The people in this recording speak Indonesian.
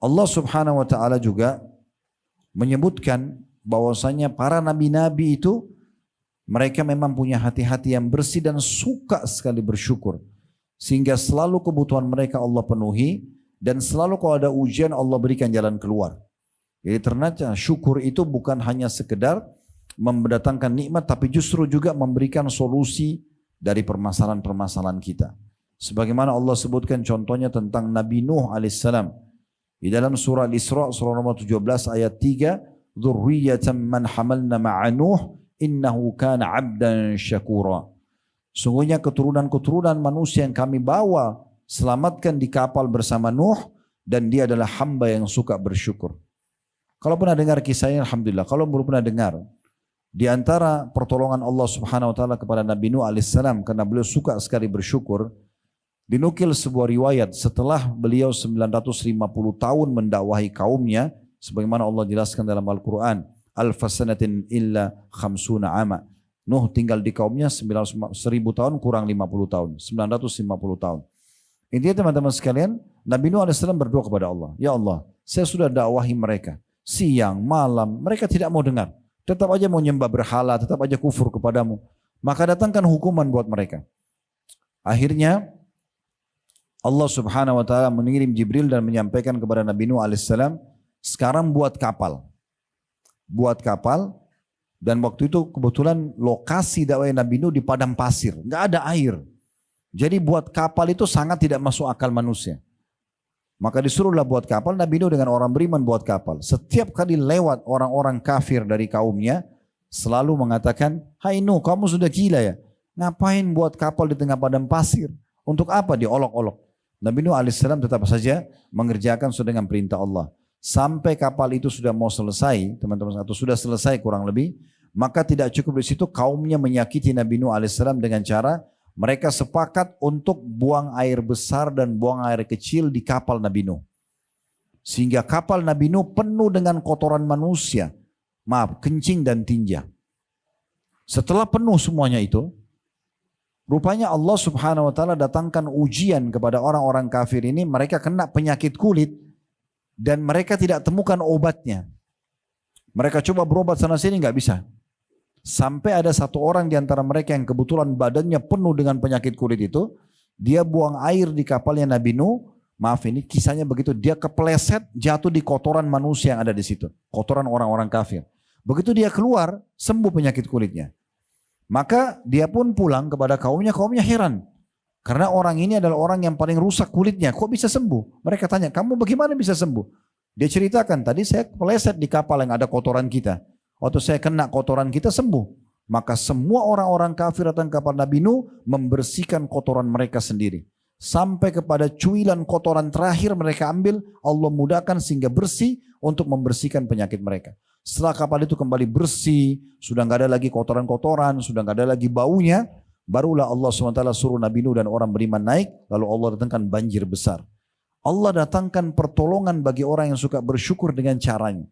Allah subhanahu wa ta'ala juga menyebutkan bahwasanya para nabi-nabi itu mereka memang punya hati-hati yang bersih dan suka sekali bersyukur. Sehingga selalu kebutuhan mereka Allah penuhi dan selalu kalau ada ujian Allah berikan jalan keluar. Jadi ternyata syukur itu bukan hanya sekedar mendatangkan nikmat tapi justru juga memberikan solusi dari permasalahan-permasalahan kita. Sebagaimana Allah sebutkan contohnya tentang Nabi Nuh alaihissalam. Di dalam surah Al-Isra surah nomor 17 ayat 3, "Dzurriyyatan man hamalna ma'a Nuh innahu kana 'abdan syakura." Sungguhnya keturunan-keturunan manusia yang kami bawa selamatkan di kapal bersama Nuh dan dia adalah hamba yang suka bersyukur. Kalau pernah dengar kisahnya alhamdulillah, kalau belum pernah dengar, di antara pertolongan Allah Subhanahu wa taala kepada Nabi Nuh alaihissalam karena beliau suka sekali bersyukur, dinukil sebuah riwayat setelah beliau 950 tahun mendakwahi kaumnya sebagaimana Allah jelaskan dalam Al-Qur'an, "Alfasanatin illa khamsuna ama." Nuh tinggal di kaumnya 1000 tahun kurang 50 tahun, 950 tahun. Intinya teman-teman sekalian, Nabi Nuh alaihissalam berdoa kepada Allah, "Ya Allah, saya sudah dakwahi mereka, siang, malam, mereka tidak mau dengar. Tetap aja mau nyembah berhala, tetap aja kufur kepadamu. Maka datangkan hukuman buat mereka." Akhirnya Allah subhanahu wa ta'ala mengirim Jibril dan menyampaikan kepada Nabi Nuh alaihissalam, "Sekarang buat kapal." Buat kapal. Dan waktu itu kebetulan lokasi dakwah Nabi Nuh di padang pasir, nggak ada air. Jadi buat kapal itu sangat tidak masuk akal manusia. Maka disuruhlah buat kapal, Nabi Nuh dengan orang beriman buat kapal. Setiap kali lewat orang-orang kafir dari kaumnya, selalu mengatakan, "Hai Nuh, kamu sudah gila ya? Ngapain buat kapal di tengah padang pasir? Untuk apa?" Diolok-olok. Nabi Nuh alaihissalam tetap saja mengerjakan sesuai dengan perintah Allah. Sampai kapal itu sudah mau selesai, teman-teman, atau sudah selesai kurang lebih, maka tidak cukup di situ, kaumnya menyakiti Nabi Nuh alaihissalam dengan cara mereka sepakat untuk buang air besar dan buang air kecil di kapal Nabi Nuh. Sehingga kapal Nabi Nuh penuh dengan kotoran manusia. Maaf, kencing dan tinja. Setelah penuh semuanya itu, rupanya Allah subhanahu wa ta'ala datangkan ujian kepada orang-orang kafir ini. Mereka kena penyakit kulit dan mereka tidak temukan obatnya. Mereka coba berobat sana sini nggak bisa. Sampai ada satu orang di antara mereka yang kebetulan badannya penuh dengan penyakit kulit itu, dia buang air di kapalnya Nabi Nuh. Maaf ini kisahnya begitu, dia kepleset jatuh di kotoran manusia yang ada di situ, kotoran orang-orang kafir. Begitu dia keluar, sembuh penyakit kulitnya. Maka dia pun pulang kepada kaumnya heran. Karena orang ini adalah orang yang paling rusak kulitnya, kok bisa sembuh? Mereka tanya, "Kamu bagaimana bisa sembuh?" Dia ceritakan, "Tadi saya kepleset di kapal yang ada kotoran kita. Waktu saya kena kotoran kita sembuh." Maka semua orang-orang kafir datang ke kapal Nabi Nuh membersihkan kotoran mereka sendiri. Sampai kepada cuilan kotoran terakhir mereka ambil, Allah mudahkan sehingga bersih untuk membersihkan penyakit mereka. Setelah kapal itu kembali bersih, sudah nggak ada lagi kotoran-kotoran, sudah nggak ada lagi baunya, barulah Allah SWT suruh Nabi Nuh dan orang beriman naik, lalu Allah datangkan banjir besar. Allah datangkan pertolongan bagi orang yang suka bersyukur dengan caranya.